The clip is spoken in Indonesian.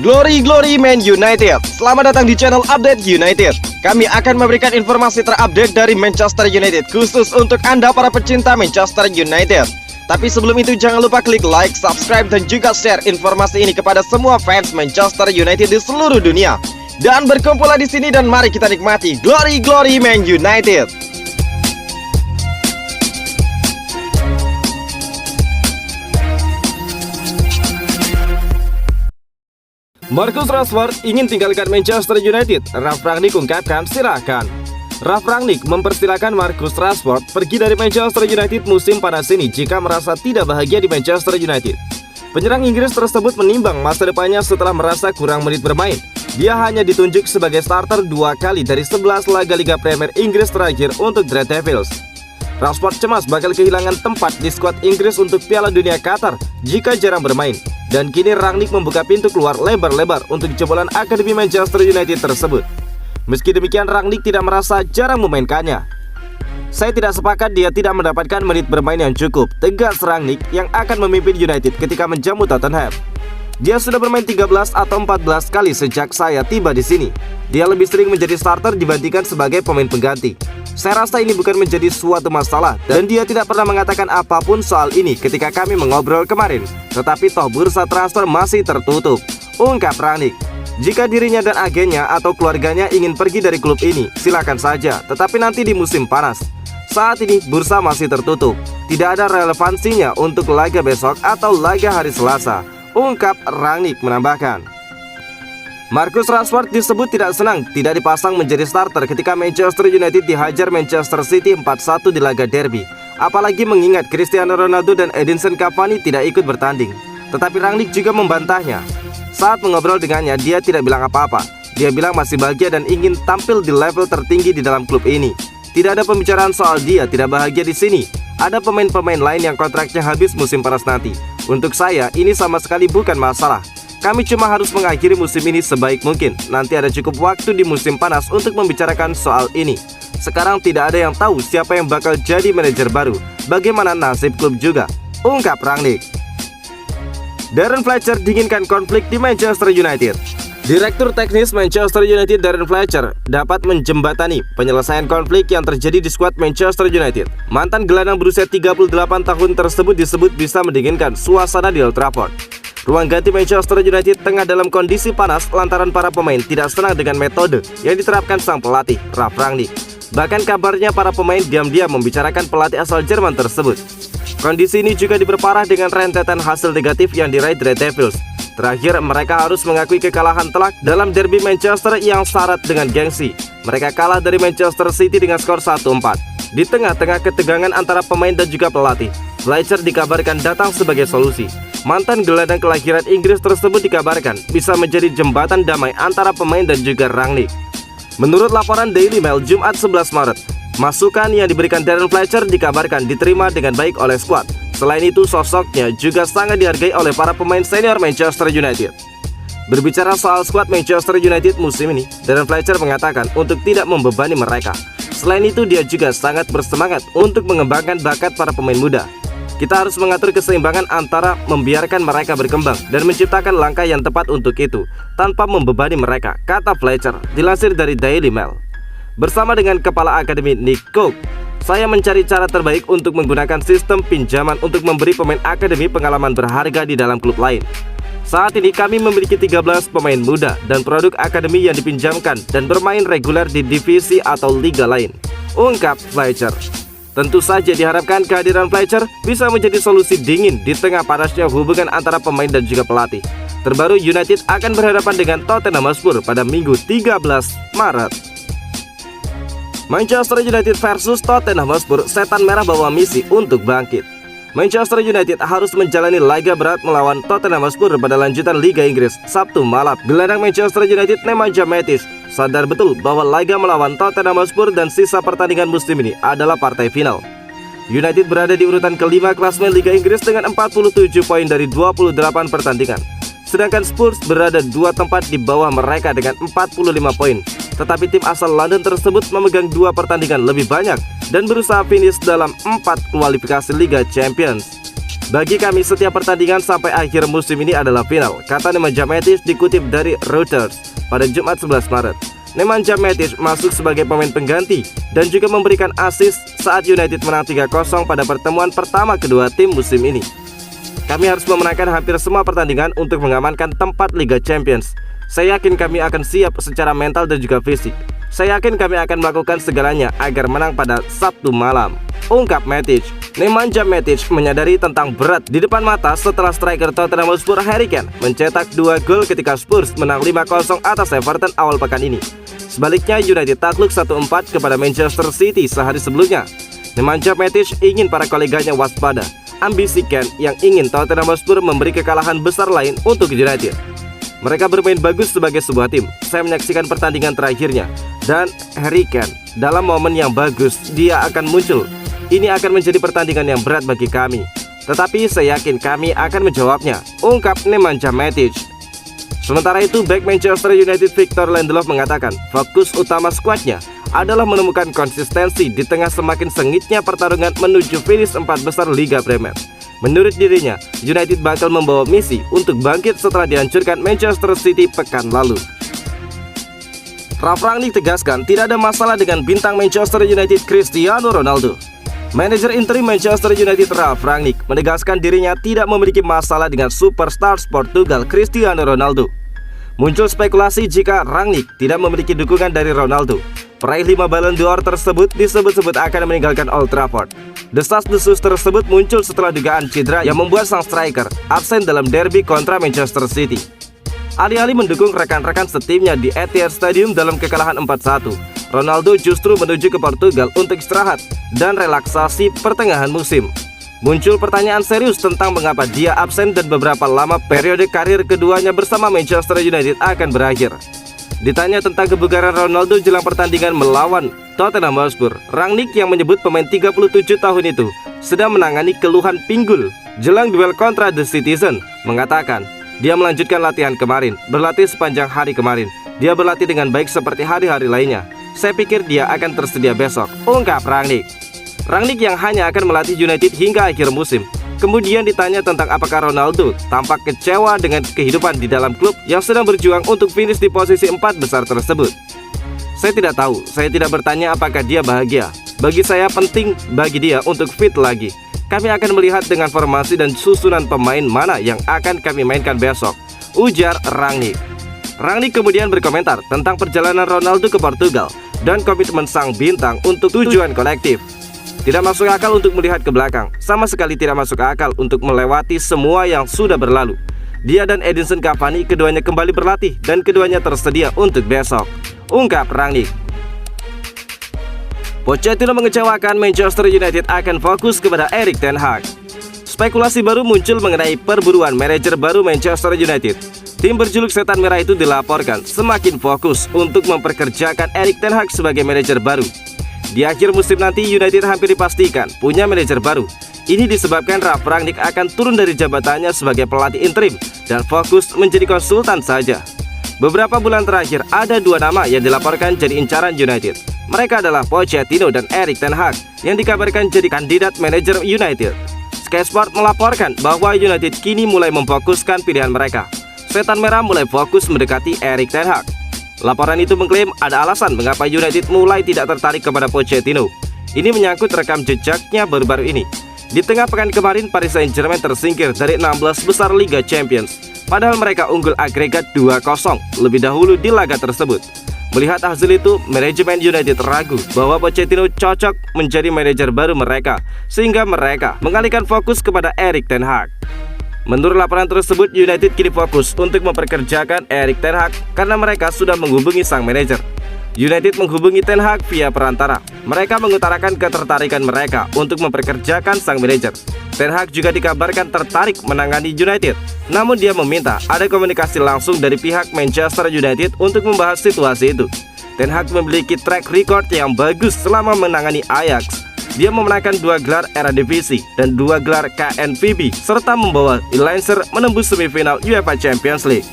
Glory Man United. Selamat datang di channel Update United. Kami akan memberikan informasi terupdate dari Manchester United khusus untuk Anda para pecinta Manchester United. Tapi sebelum itu jangan lupa klik like, subscribe dan juga share informasi ini kepada semua fans Manchester United di seluruh dunia. Dan berkumpullah di sini dan mari kita nikmati Glory Man United. Marcus Rashford ingin tinggalkan Manchester United. Ralf Rangnick ungkapkan silakan. Ralf Rangnick mempersilahkan Marcus Rashford pergi dari Manchester United musim panas ini jika merasa tidak bahagia di Manchester United. Penyerang Inggris tersebut menimbang masa depannya setelah merasa kurang menit bermain. Dia hanya ditunjuk sebagai starter 2 kali dari 11 laga Liga Premier Inggris terakhir untuk The Red Devils. Rashford cemas bakal kehilangan tempat di skuad Inggris untuk Piala Dunia Qatar jika jarang bermain. Dan kini Rangnick membuka pintu keluar lebar-lebar untuk jebolan Akademi Manchester United tersebut. Meski demikian, Rangnick tidak merasa jarang memainkannya. Saya tidak sepakat dia tidak mendapatkan menit bermain yang cukup, tegas Rangnick yang akan memimpin United ketika menjamu Tottenham. Dia sudah bermain 13 atau 14 kali sejak saya tiba di sini. Dia lebih sering menjadi starter dibandingkan sebagai pemain pengganti. Saya rasa ini bukan menjadi suatu masalah dan dia tidak pernah mengatakan apapun soal ini ketika kami mengobrol kemarin. Tetapi toh bursa transfer masih tertutup, ungkap Rangnick. Jika dirinya dan agennya atau keluarganya ingin pergi dari klub ini, silakan saja, tetapi nanti di musim panas. Saat ini bursa masih tertutup, tidak ada relevansinya untuk laga besok atau laga hari Selasa, ungkap Rangnick menambahkan. Marcus Rashford disebut tidak senang tidak dipasang menjadi starter ketika Manchester United dihajar Manchester City 4-1 di laga derby. Apalagi mengingat Cristiano Ronaldo dan Edinson Cavani tidak ikut bertanding. Tetapi Rangnick juga membantahnya. Saat mengobrol dengannya, dia tidak bilang apa-apa. Dia bilang masih bahagia dan ingin tampil di level tertinggi di dalam klub ini. Tidak ada pembicaraan soal dia tidak bahagia di sini. Ada pemain-pemain lain yang kontraknya habis musim panas nanti. Untuk saya, ini sama sekali bukan masalah. Kami cuma harus mengakhiri musim ini sebaik mungkin. Nanti ada cukup waktu di musim panas untuk membicarakan soal ini. Sekarang tidak ada yang tahu siapa yang bakal jadi manajer baru. Bagaimana nasib klub juga, ungkap Rangnick. Darren Fletcher diinginkan konflik di Manchester United. Direktur teknis Manchester United Darren Fletcher dapat menjembatani penyelesaian konflik yang terjadi di skuad Manchester United. Mantan gelandang berusia 38 tahun tersebut disebut bisa mendinginkan suasana di Old Trafford. Ruang ganti Manchester United tengah dalam kondisi panas lantaran para pemain tidak senang dengan metode yang diterapkan sang pelatih, Ralf Rangnick. Bahkan kabarnya para pemain diam-diam membicarakan pelatih asal Jerman tersebut. Kondisi ini juga diperparah dengan rentetan hasil negatif yang diraih The Red Devils. Terakhir, mereka harus mengakui kekalahan telak dalam derby Manchester yang syarat dengan gengsi. Mereka kalah dari Manchester City dengan skor 1-4. Di tengah-tengah ketegangan antara pemain dan juga pelatih, Fletcher dikabarkan datang sebagai solusi. Mantan gelandang kelahiran Inggris tersebut dikabarkan bisa menjadi jembatan damai antara pemain dan juga Rangnick. Menurut laporan Daily Mail Jumat 11 Maret, masukan yang diberikan Darren Fletcher dikabarkan diterima dengan baik oleh skuad. Selain itu, sosoknya juga sangat dihargai oleh para pemain senior Manchester United. Berbicara soal skuad Manchester United musim ini, Darren Fletcher mengatakan untuk tidak membebani mereka. Selain itu, dia juga sangat bersemangat untuk mengembangkan bakat para pemain muda. Kita harus mengatur keseimbangan antara membiarkan mereka berkembang dan menciptakan langkah yang tepat untuk itu tanpa membebani mereka, kata Fletcher, dilansir dari Daily Mail. Bersama dengan Kepala Akademi Nick Cook, saya mencari cara terbaik untuk menggunakan sistem pinjaman untuk memberi pemain akademi pengalaman berharga di dalam klub lain. Saat ini kami memiliki 13 pemain muda dan produk akademi yang dipinjamkan dan bermain reguler di divisi atau liga lain, ungkap Fletcher. Tentu saja diharapkan kehadiran Fletcher bisa menjadi solusi dingin di tengah panasnya hubungan antara pemain dan juga pelatih. Terbaru, United akan berhadapan dengan Tottenham Hotspur pada Minggu 13 Maret. Manchester United versus Tottenham Hotspur, setan merah bawa misi untuk bangkit. Manchester United harus menjalani laga berat melawan Tottenham Hotspur pada lanjutan Liga Inggris Sabtu malam. Gelandang Manchester United Nemanja Matic sadar betul bahwa laga melawan Tottenham Hotspur dan sisa pertandingan musim ini adalah partai final. United berada di urutan kelima klasemen Liga Inggris dengan 47 poin dari 28 pertandingan. Sedangkan Spurs berada 2 tempat di bawah mereka dengan 45 poin. Tetapi tim asal London tersebut memegang 2 pertandingan lebih banyak dan berusaha finish dalam 4 kualifikasi Liga Champions. Bagi kami setiap pertandingan sampai akhir musim ini adalah final, kata Nemanja Matic dikutip dari Reuters pada Jumat 11 Maret. Nemanja Matic masuk sebagai pemain pengganti dan juga memberikan assist saat United menang 3-0 pada pertemuan pertama kedua tim musim ini. Kami harus memenangkan hampir semua pertandingan untuk mengamankan tempat Liga Champions. Saya yakin kami akan siap secara mental dan juga fisik. Saya yakin kami akan melakukan segalanya agar menang pada Sabtu malam, ungkap Matic. Nemanja Matic menyadari tentang berat di depan mata setelah striker Tottenham Hotspur Harry Kane mencetak 2 gol ketika Spurs menang 5-0 atas Everton awal pekan ini. Sebaliknya, United takluk 1-4 kepada Manchester City sehari sebelumnya. Nemanja Matic ingin para koleganya waspada ambisi Kane yang ingin Tottenham Hotspur memberi kekalahan besar lain untuk United. Mereka bermain bagus sebagai sebuah tim. Saya menyaksikan pertandingan terakhirnya, dan Harry Kane dalam momen yang bagus dia akan muncul. Ini akan menjadi pertandingan yang berat bagi kami, tetapi saya yakin kami akan menjawabnya, ungkap Nemanja Matic. Sementara itu, bek Manchester United Victor Lindelof mengatakan fokus utama skuadnya adalah menemukan konsistensi di tengah semakin sengitnya pertarungan menuju finish 4 besar Liga Premier. Menurut dirinya, United bakal membawa misi untuk bangkit setelah dihancurkan Manchester City pekan lalu. Ralf Rangnick tegaskan tidak ada masalah dengan bintang Manchester United Cristiano Ronaldo. Manajer interim Manchester United Ralf Rangnick menegaskan dirinya tidak memiliki masalah dengan superstar Portugal Cristiano Ronaldo. Muncul spekulasi jika Rangnick tidak memiliki dukungan dari Ronaldo. Peraih 5 Ballon d'Or tersebut disebut-sebut akan meninggalkan Old Trafford. Desas-desus tersebut muncul setelah dugaan cedera yang membuat sang striker absen dalam derby kontra Manchester City. Alih-alih mendukung rekan-rekan setimnya di Etihad Stadium dalam kekalahan 4-1, Ronaldo justru menuju ke Portugal untuk istirahat dan relaksasi pertengahan musim. Muncul pertanyaan serius tentang mengapa dia absen dan beberapa lama periode karir keduanya bersama Manchester United akan berakhir. Ditanya tentang kebugaran Ronaldo jelang pertandingan melawan Tottenham Hotspur, Rangnick yang menyebut pemain 37 tahun itu sedang menangani keluhan pinggul jelang duel kontra The Citizen, mengatakan dia melanjutkan latihan kemarin, berlatih sepanjang hari kemarin. Dia berlatih dengan baik seperti hari-hari lainnya. Saya pikir dia akan tersedia besok, ungkap Rangnick. Rangnick yang hanya akan melatih United hingga akhir musim. Kemudian ditanya tentang apakah Ronaldo tampak kecewa dengan kehidupan di dalam klub yang sedang berjuang untuk finish di posisi 4 besar tersebut. Saya tidak tahu, saya tidak bertanya apakah dia bahagia. Bagi saya penting bagi dia untuk fit lagi. Kami akan melihat dengan formasi dan susunan pemain mana yang akan kami mainkan besok, ujar Rangnick. Rangnick kemudian berkomentar tentang perjalanan Ronaldo ke Portugal dan komitmen sang bintang untuk tujuan kolektif. Tidak masuk akal untuk melihat ke belakang, sama sekali tidak masuk akal untuk melewati semua yang sudah berlalu. Dia dan Edinson Cavani keduanya kembali berlatih dan keduanya tersedia untuk besok, ungkap Rangnick. Pochettino mengecewakan, Manchester United akan fokus kepada Erik ten Hag. Spekulasi baru muncul mengenai perburuan manajer baru Manchester United. Tim berjuluk Setan Merah itu dilaporkan semakin fokus untuk memperkerjakan Erik ten Hag sebagai manajer baru. Di akhir musim nanti, United hampir dipastikan punya manajer baru. Ini disebabkan Ralf Rangnick akan turun dari jabatannya sebagai pelatih interim dan fokus menjadi konsultan saja. Beberapa bulan terakhir, ada 2 nama yang dilaporkan jadi incaran United. Mereka adalah Pochettino dan Erik ten Hag yang dikabarkan jadi kandidat manajer United. Sky Sport melaporkan bahwa United kini mulai memfokuskan pilihan mereka. Setan Merah mulai fokus mendekati Erik ten Hag. Laporan itu mengklaim ada alasan mengapa United mulai tidak tertarik kepada Pochettino. Ini menyangkut rekam jejaknya baru-baru ini. Di tengah pekan kemarin, Paris Saint-Germain tersingkir dari 16 besar Liga Champions, padahal mereka unggul agregat 2-0 lebih dahulu di laga tersebut. Melihat hasil itu, manajemen United ragu bahwa Pochettino cocok menjadi manajer baru mereka, sehingga mereka mengalihkan fokus kepada Erik ten Hag. Menurut laporan tersebut, United kini fokus untuk memperkerjakan Erik ten Hag karena mereka sudah menghubungi sang manajer. United menghubungi ten Hag via perantara. Mereka mengutarakan ketertarikan mereka untuk memperkerjakan sang manajer. Ten Hag juga dikabarkan tertarik menangani United, namun dia meminta ada komunikasi langsung dari pihak Manchester United untuk membahas situasi itu. Ten Hag memiliki track record yang bagus selama menangani Ajax. Dia memenangkan 2 gelar Eredivisie dan 2 gelar KNVB serta membawa Leinster menembus semifinal UEFA Champions League.